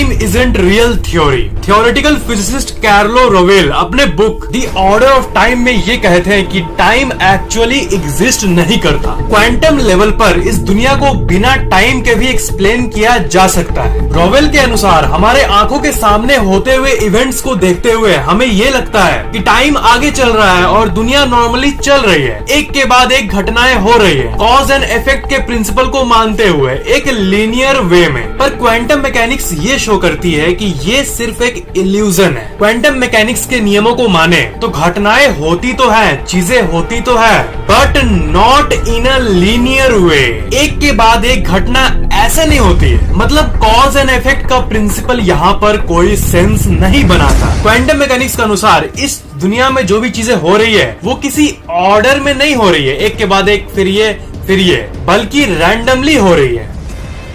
Time isn't real theory. Theoretical physicist Carlo Rovelli अपने book the order of time में ये कहते हैं कि टाइम एक्चुअली एग्जिस्ट नहीं करता। क्वांटम लेवल पर इस दुनिया को बिना टाइम के भी एक्सप्लेन किया जा सकता है। रोवेल के अनुसार हमारे आंखों के सामने होते हुए इवेंट्स को देखते हुए हमें ये लगता है कि टाइम आगे चल रहा है और दुनिया नॉर्मली चल रही है, एक के बाद एक घटनाएं हो रही है, कॉज एंड इफेक्ट के प्रिंसिपल को मानते हुए एक लीनियर वे में। पर क्वांटम मैकेनिक्स ये शो करती है कि ये सिर्फ एक इल्यूजन है। क्वांटम मैकेनिक्स के नियमों को माने तो घटनाएं होती तो है, चीजें होती तो है, but not in a linear वे। एक के बाद एक घटना ऐसे नहीं होती है। मतलब कॉज एंड इफेक्ट का प्रिंसिपल यहाँ पर कोई सेंस नहीं बनाता। क्वांटम मैकेनिक्स के अनुसार इस दुनिया में जो भी चीजें हो रही है वो किसी ऑर्डर में नहीं हो रही है, एक के बाद एक, फिर ये, बल्कि रैंडमली हो रही है।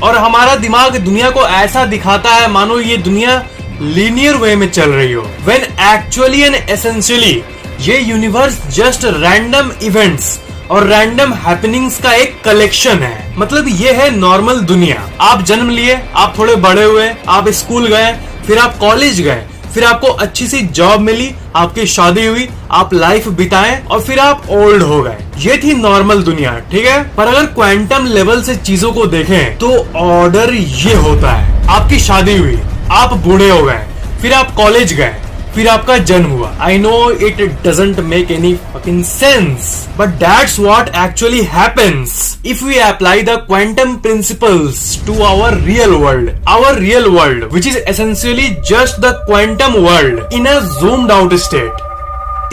और हमारा दिमाग दुनिया को ऐसा दिखाता है मानो ये दुनिया लीनियर वे में चल रही हो, व्हेन एक्चुअली एंड एसेंशियली ये यूनिवर्स जस्ट रैंडम इवेंट्स और रैंडम हैपनिंग्स का एक कलेक्शन है। मतलब ये है नॉर्मल दुनिया। आप जन्म लिए, आप थोड़े बड़े हुए, आप स्कूल गए, फिर आप कॉलेज गए, फिर आपको अच्छी सी जॉब मिली, आपकी शादी हुई, आप लाइफ बिताए और फिर आप ओल्ड हो गए। ये थी नॉर्मल दुनिया, ठीक है। पर अगर क्वांटम लेवल से चीजों को देखें तो ऑर्डर ये होता है। आपकी शादी हुई, आप बूढ़े हो गए, फिर आप कॉलेज गए, फिर आपका जन्म हुआ। I know it doesn't make any fucking sense, but that's what actually happens if we apply the quantum principles to our real world which is essentially just the quantum world in a zoomed out state.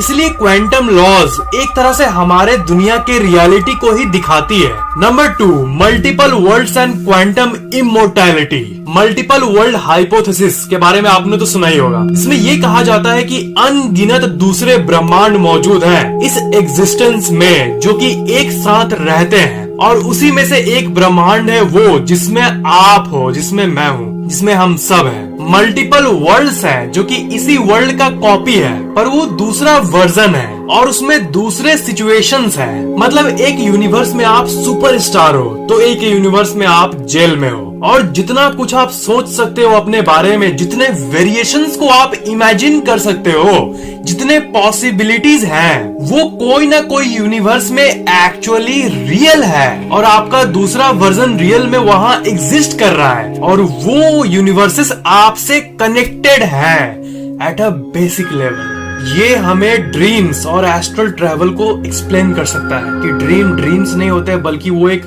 इसलिए quantum laws एक तरह से हमारे दुनिया के reality को ही दिखाती है। Number 2, multiple worlds and quantum immortality. Multiple world hypothesis के बारे में आपने तो सुना ही होगा। इसमें ये कहा जाता है कि अनगिनत दूसरे ब्रह्मांड मौजूद हैं इस एग्जिस्टेंस में जो कि एक साथ रहते हैं, और उसी में से एक ब्रह्मांड है वो जिसमें आप हो, जिसमें मैं हूँ, जिसमें हम सब हैं। मल्टीपल वर्ल्ड्स हैं जो कि इसी वर्ल्ड का कॉपी है, पर वो दूसरा वर्जन है और उसमें दूसरे सिचुएशंस हैं। मतलब एक यूनिवर्स में आप सुपरस्टार हो तो एक यूनिवर्स में आप जेल में हो, और जितना कुछ आप सोच सकते हो अपने बारे में, जितने वेरिएशंस को आप इमेजिन कर सकते हो, जितने पॉसिबिलिटीज हैं, वो कोई ना कोई यूनिवर्स में एक्चुअली रियल है और आपका दूसरा वर्जन रियल में वहां एग्जिस्ट कर रहा है, और वो यूनिवर्सेस आपसे कनेक्टेड हैं एट अ बेसिक लेवल। ये हमें ड्रीम्स और एस्ट्रल ट्रैवल को एक्सप्लेन कर सकता है कि ड्रीम्स नहीं होते बल्कि वो एक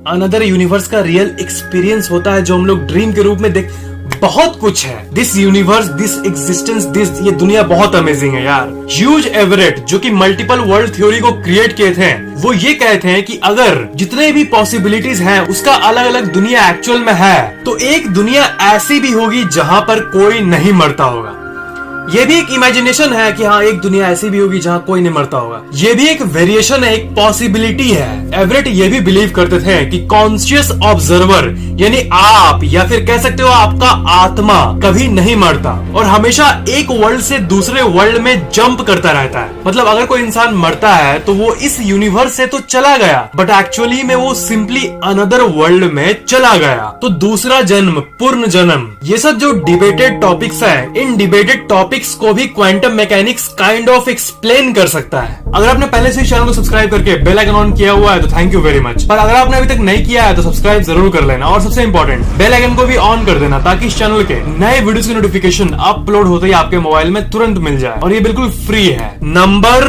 अनदर यूनिवर्स का रियल एक्सपीरियंस होता है जो हम लोग ड्रीम के रूप में देख। बहुत कुछ है दिस यूनिवर्स, दिस एग्जिस्टेंस, ये दुनिया बहुत अमेजिंग है यार। ह्यूज एवरेट जो कि मल्टीपल वर्ल्ड थ्योरी को क्रिएट किए थे, वो ये कहते हैं कि अगर जितने भी पॉसिबिलिटीज हैं उसका अलग अलग दुनिया एक्चुअल में है तो एक दुनिया ऐसी भी होगी जहां पर कोई नहीं मरता होगा। ये भी एक इमेजिनेशन है कि हाँ एक दुनिया ऐसी भी होगी जहाँ कोई नहीं मरता होगा। ये भी एक वेरिएशन है, एक पॉसिबिलिटी है। एवरेट ये भी बिलीव करते थे कि कॉन्शियस ऑब्जर्वर यानी आप, या फिर कह सकते हो आपका आत्मा, कभी नहीं मरता और हमेशा एक वर्ल्ड से दूसरे वर्ल्ड में जंप करता रहता है। मतलब अगर कोई इंसान मरता है तो वो इस यूनिवर्स से तो चला गया, बट एक्चुअली में वो सिंपली अनदर वर्ल्ड में चला गया। तो दूसरा जन्म, पूर्ण जन्म, ये सब जो डिबेटेड टॉपिक्स है, इन डिबेटेड टॉपिक्स को भी quantum mechanics kind of explain कर सकता है। अगर आपने पहले से चैनल को सब्सक्राइब करके बेल आइकन ऑन किया हुआ है तो थैंक यू वेरी मच, पर अगर आपने अभी तक नहीं किया है तो सब्सक्राइब जरूर कर लेना, और सबसे इंपॉर्टेंट बेल आइकन को भी ऑन कर देना ताकि इस चैनल के नए वीडियोस की नोटिफिकेशन अपलोड होते ही आपके मोबाइल में तुरंत मिल जाए, और ये बिल्कुल फ्री है। Number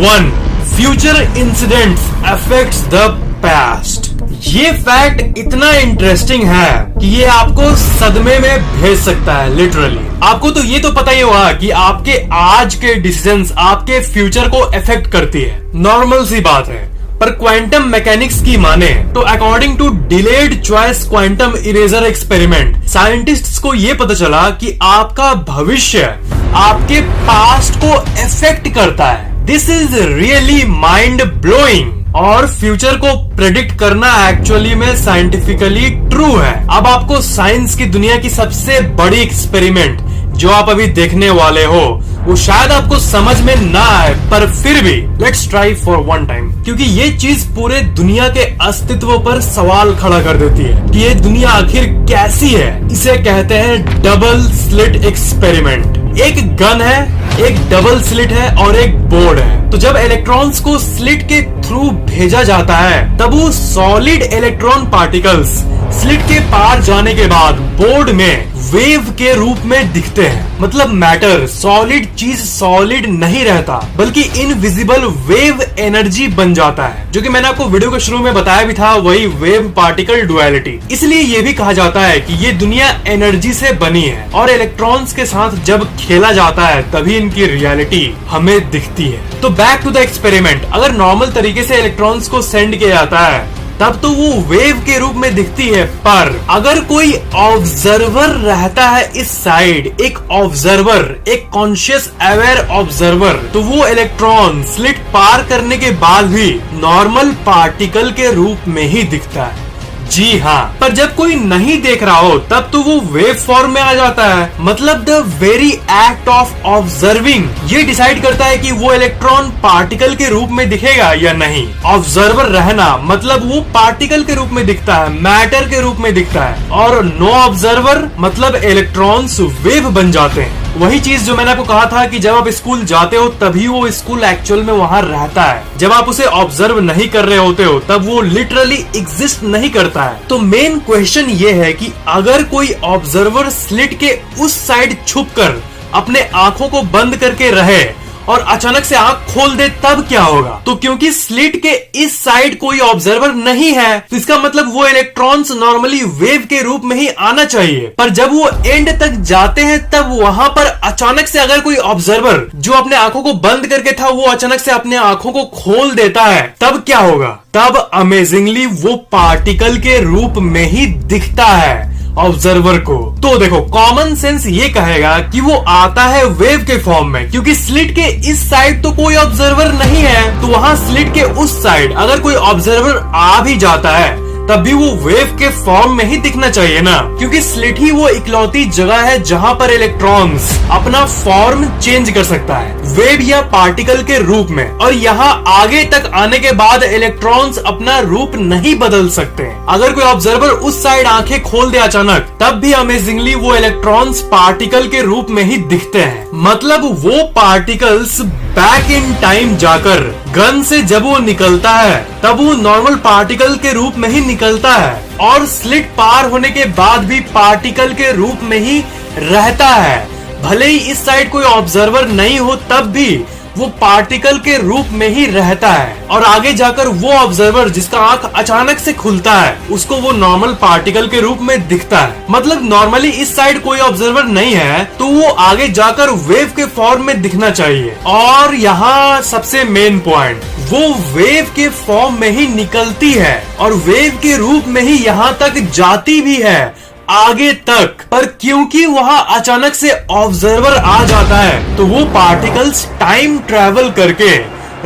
1, future incidents affects the past. ये फैक्ट इतना इंटरेस्टिंग है कि ये आपको सदमे में भेज सकता है लिटरली। आपको तो ये तो पता ही होगा कि आपके आज के डिसीजंस आपके फ्यूचर को अफेक्ट करती है, नॉर्मल सी बात है। पर क्वांटम मैकेनिक्स की माने तो according to delayed choice quantum eraser experiment, scientists को ये पता चला कि आपका भविष्य आपके पास्ट को अफेक्ट करता है। This is really mind blowing, और फ्यूचर को प्रेडिक्ट करना एक्चुअली में साइंटिफिकली ट्रू है। अब आपको साइंस की दुनिया की सबसे बड़ी एक्सपेरिमेंट जो आप अभी देखने वाले हो वो शायद आपको समझ में ना आए, पर फिर भी let's try for one time, क्योंकि ये चीज पूरे दुनिया के अस्तित्व पर सवाल खड़ा कर देती है कि ये दुनिया आखिर कैसी है। इसे कहते हैं डबल स्लिट एक्सपेरिमेंट। एक गन है, एक डबल स्लिट है और एक बोर्ड है। तो जब इलेक्ट्रॉन्स को स्लिट के थ्रू भेजा जाता है तब वो सॉलिड इलेक्ट्रॉन पार्टिकल्स स्लिट के पार जाने के बाद बोर्ड में वेव के रूप में दिखते हैं। मतलब मैटर, सॉलिड चीज सॉलिड नहीं रहता बल्कि इनविजिबल वेव एनर्जी बन जाता है, जो कि मैंने आपको वीडियो के शुरू में बताया भी था, वही वेव पार्टिकल डुअलिटी। इसलिए ये भी कहा जाता है कि ये दुनिया एनर्जी से बनी है और इलेक्ट्रॉन्स के साथ जब खेला जाता है तभी इनकी रियलिटी हमें दिखती है। तो बैक टू द एक्सपेरिमेंट। अगर नॉर्मल तरीके से इलेक्ट्रॉन्स को सेंड किया जाता है तब तो वो वेव के रूप में दिखती है, पर अगर कोई ऑब्जर्वर रहता है इस साइड, एक ऑब्जर्वर, एक कॉन्शियस अवेयर ऑब्जर्वर, तो वो इलेक्ट्रॉन स्लिट पार करने के बाद भी नॉर्मल पार्टिकल के रूप में ही दिखता है। जी हाँ, पर जब कोई नहीं देख रहा हो तब तो वो वेव फॉर्म में आ जाता है। मतलब the very act of observing ये डिसाइड करता है कि वो इलेक्ट्रॉन पार्टिकल के रूप में दिखेगा या नहीं। ऑब्जर्वर रहना मतलब वो पार्टिकल के रूप में दिखता है, मैटर के रूप में दिखता है, और नो ऑब्जर्वर मतलब इलेक्ट्रॉन्स वेव बन जाते हैं। वही चीज जो मैंने आपको कहा था कि जब आप स्कूल जाते हो तभी वो स्कूल एक्चुअल में वहाँ रहता है, जब आप उसे ऑब्जर्व नहीं कर रहे होते हो तब वो लिटरली एग्जिस्ट नहीं करता है। तो मेन क्वेश्चन ये है कि अगर कोई ऑब्जर्वर स्लिट के उस साइड छुपकर अपने आंखों को बंद करके रहे और अचानक से आंख खोल दे तब क्या होगा? तो क्योंकि स्लिट के इस साइड कोई ऑब्जर्वर नहीं है तो इसका मतलब वो इलेक्ट्रॉन्स नॉर्मली वेव के रूप में ही आना चाहिए, पर जब वो एंड तक जाते हैं तब वहां पर अचानक से अगर कोई ऑब्जर्वर जो अपने आंखों को बंद करके था वो अचानक से अपने आंखों को खोल देता है तब क्या होगा? तब अमेजिंगली वो पार्टिकल के रूप में ही दिखता है ऑब्जर्वर को। तो देखो, कॉमन सेंस ये कहेगा कि वो आता है वेव के फॉर्म में, क्योंकि स्लिट के इस साइड तो कोई ऑब्जर्वर नहीं है, तो वहां स्लिट के उस साइड अगर कोई ऑब्जर्वर आ भी जाता है तब भी वो वेव के फॉर्म में ही दिखना चाहिए ना, क्योंकि स्लिट ही वो इकलौती जगह है जहां पर इलेक्ट्रॉन्स अपना फॉर्म चेंज कर सकता है वेव या पार्टिकल के रूप में, और यहाँ आगे तक आने के बाद इलेक्ट्रॉन्स अपना रूप नहीं बदल सकते। अगर कोई ऑब्जर्वर उस साइड आंखें खोल दे अचानक तब भी अमेजिंगली वो इलेक्ट्रॉन्स पार्टिकल के रूप में ही दिखते हैं। मतलब वो पार्टिकल्स बैक इन टाइम जाकर गन से जब वो निकलता है तब वो नॉर्मल पार्टिकल के रूप में ही निकलता है और स्लिट पार होने के बाद भी पार्टिकल के रूप में ही रहता है। भले ही इस साइड कोई ऑब्जर्वर नहीं हो तब भी वो पार्टिकल के रूप में ही रहता है, और आगे जाकर वो ऑब्जर्वर जिसका आंख अचानक से खुलता है उसको वो नॉर्मल पार्टिकल के रूप में दिखता है। मतलब नॉर्मली इस साइड कोई ऑब्जर्वर नहीं है तो वो आगे जाकर वेव के फॉर्म में दिखना चाहिए, और यहाँ सबसे मेन पॉइंट, वो वेव के फॉर्म में ही निकलती है और वेव के रूप में ही यहाँ तक जाती भी है आगे तक, पर क्योंकि वहां अचानक से ऑब्जर्वर आ जाता है तो वो पार्टिकल्स टाइम ट्रेवल करके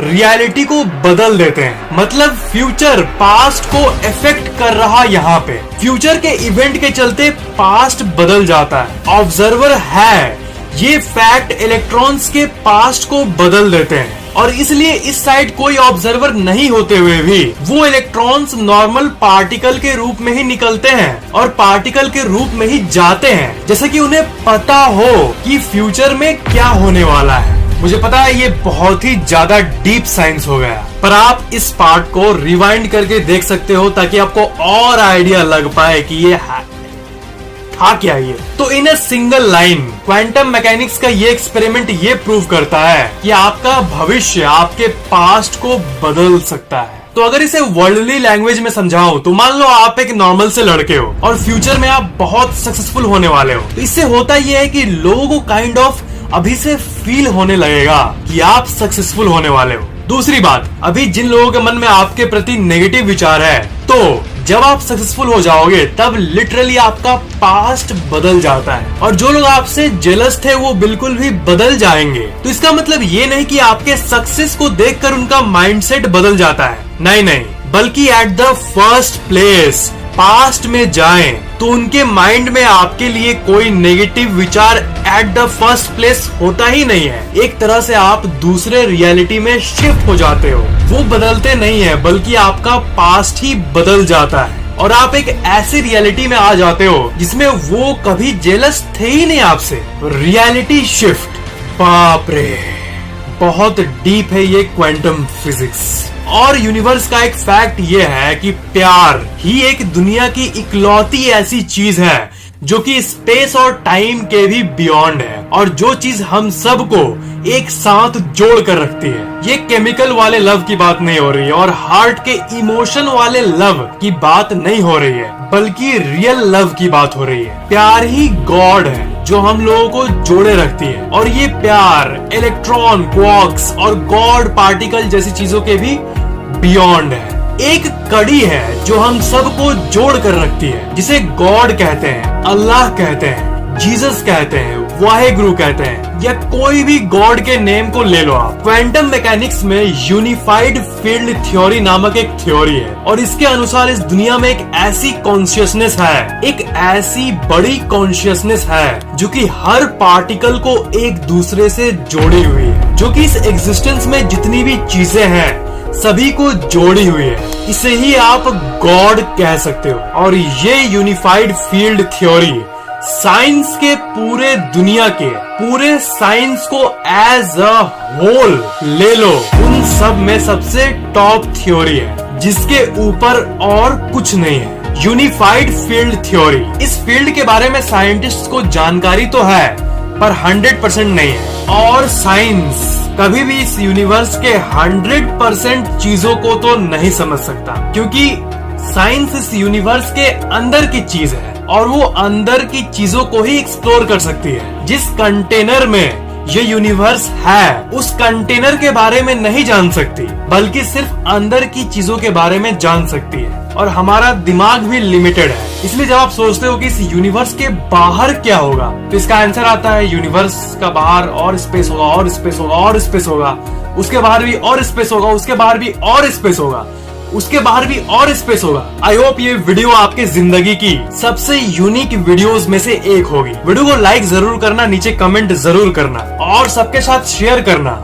रियलिटी को बदल देते हैं। मतलब फ्यूचर पास्ट को इफेक्ट कर रहा यहाँ पे, फ्यूचर के इवेंट के चलते पास्ट बदल जाता है। ऑब्जर्वर है ये फैक्ट इलेक्ट्रॉन्स के पास्ट को बदल देते हैं, और इसलिए इस साइड कोई ऑब्जर्वर नहीं होते हुए भी वो इलेक्ट्रॉन्स नॉर्मल पार्टिकल के रूप में ही निकलते हैं और पार्टिकल के रूप में ही जाते हैं, जैसे कि उन्हें पता हो कि फ्यूचर में क्या होने वाला है। मुझे पता है ये बहुत ही ज्यादा डीप साइंस हो गया, पर आप इस पार्ट को रिवाइंड करके देख सकते हो ताकि आपको और आइडिया लग पाए कि ये था क्या ये। तो in a single line quantum mechanics का ये एक्सपेरिमेंट ये प्रूव करता है कि आपका भविष्य आपके पास्ट को बदल सकता है। तो अगर इसे वर्ल्डली लैंग्वेज में समझाऊं तो मान लो आप एक नॉर्मल से लड़के हो और फ्यूचर में आप बहुत सक्सेसफुल होने वाले हो, तो इससे होता ये है कि लोगों को काइंड ऑफ अभी से फील होने लगेगा कि आप सक्सेसफुल होने वाले हो। दूसरी बात, अभी जिन लोगों के मन में आपके प्रति नेगेटिव विचार है, तो जब आप सक्सेसफुल हो जाओगे तब लिटरली आपका पास्ट बदल जाता है, और जो लोग आपसे जेलस थे वो बिल्कुल भी बदल जाएंगे। तो इसका मतलब ये नहीं कि आपके सक्सेस को देखकर उनका माइंडसेट बदल जाता है, नहीं नहीं, बल्कि at the first place past में जाएं तो उनके माइंड में आपके लिए कोई नेगेटिव विचार एट द फर्स्ट प्लेस होता ही नहीं है। एक तरह से आप दूसरे रियलिटी में शिफ्ट हो जाते हो। वो बदलते नहीं है बल्कि आपका पास्ट ही बदल जाता है और आप एक ऐसी रियलिटी में आ जाते हो जिसमें वो कभी जेलस थे ही नहीं आपसे। रियलिटी शिफ्ट, बाप रे, बहुत डीप है ये क्वांटम फिजिक्स। और यूनिवर्स का एक फैक्ट ये है कि प्यार ही एक दुनिया की इकलौती ऐसी चीज है जो कि स्पेस और टाइम के भी बियॉन्ड है और जो चीज हम सबको एक साथ जोड़ कर रखती है। ये केमिकल वाले लव की बात नहीं हो रही है और हार्ट के इमोशन वाले लव की बात नहीं हो रही है, बल्कि रियल लव की बात हो रही है। प्यार ही गॉड है जो हम लोगों को जोड़े रखती है और ये प्यार इलेक्ट्रॉन, क्वार्क्स और गॉड पार्टिकल जैसी चीजों के भी बियॉन्ड है। एक कड़ी है जो हम सबको जोड़ कर रखती है, जिसे गॉड कहते हैं, अल्लाह कहते हैं, जीसस कहते हैं, वाहेगुरु कहते हैं, या कोई भी गॉड के नेम को ले लो आप। क्वांटम मैकेनिक्स में यूनिफाइड फील्ड थ्योरी नामक एक थ्योरी है और इसके अनुसार इस दुनिया में एक ऐसी कॉन्शियसनेस है, एक ऐसी बड़ी कॉन्शियसनेस है जो कि हर पार्टिकल को एक दूसरे से जोड़ी हुई है, जो कि इस एग्जिस्टेंस में जितनी भी चीजें हैं सभी को जोड़ी हुई है। इसे ही आप गॉड कह सकते हो। और ये यूनिफाइड फील्ड थ्योरी साइंस के पूरे दुनिया के पूरे साइंस को एज अ होल ले लो, उन सब में सबसे टॉप थ्योरी है जिसके ऊपर और कुछ नहीं है। यूनिफाइड फील्ड थ्योरी, इस फील्ड के बारे में साइंटिस्ट को जानकारी तो है पर 100% नहीं है और साइंस कभी भी इस यूनिवर्स के 100% चीजों को तो नहीं समझ सकता, क्योंकि साइंस इस यूनिवर्स के अंदर की चीज है और वो अंदर की चीजों को ही एक्सप्लोर कर सकती है। जिस कंटेनर में ये यूनिवर्स है उस कंटेनर के बारे में नहीं जान सकती, बल्कि सिर्फ अंदर की चीजों के बारे में जान सकती है। और हमारा दिमाग भी लिमिटेड है, इसलिए जब आप सोचते हो कि इस यूनिवर्स के बाहर क्या होगा तो इसका आंसर आता है यूनिवर्स का बाहर और स्पेस होगा और स्पेस होगा और स्पेस होगा, उसके बाहर भी और स्पेस होगा, उसके बाहर भी और स्पेस होगा, उसके बाहर भी और स्पेस होगा। आई होप ये वीडियो आपके जिंदगी की सबसे यूनिक वीडियोस में से एक होगी। वीडियो को लाइक जरूर करना, नीचे कमेंट जरूर करना और सबके साथ शेयर करना।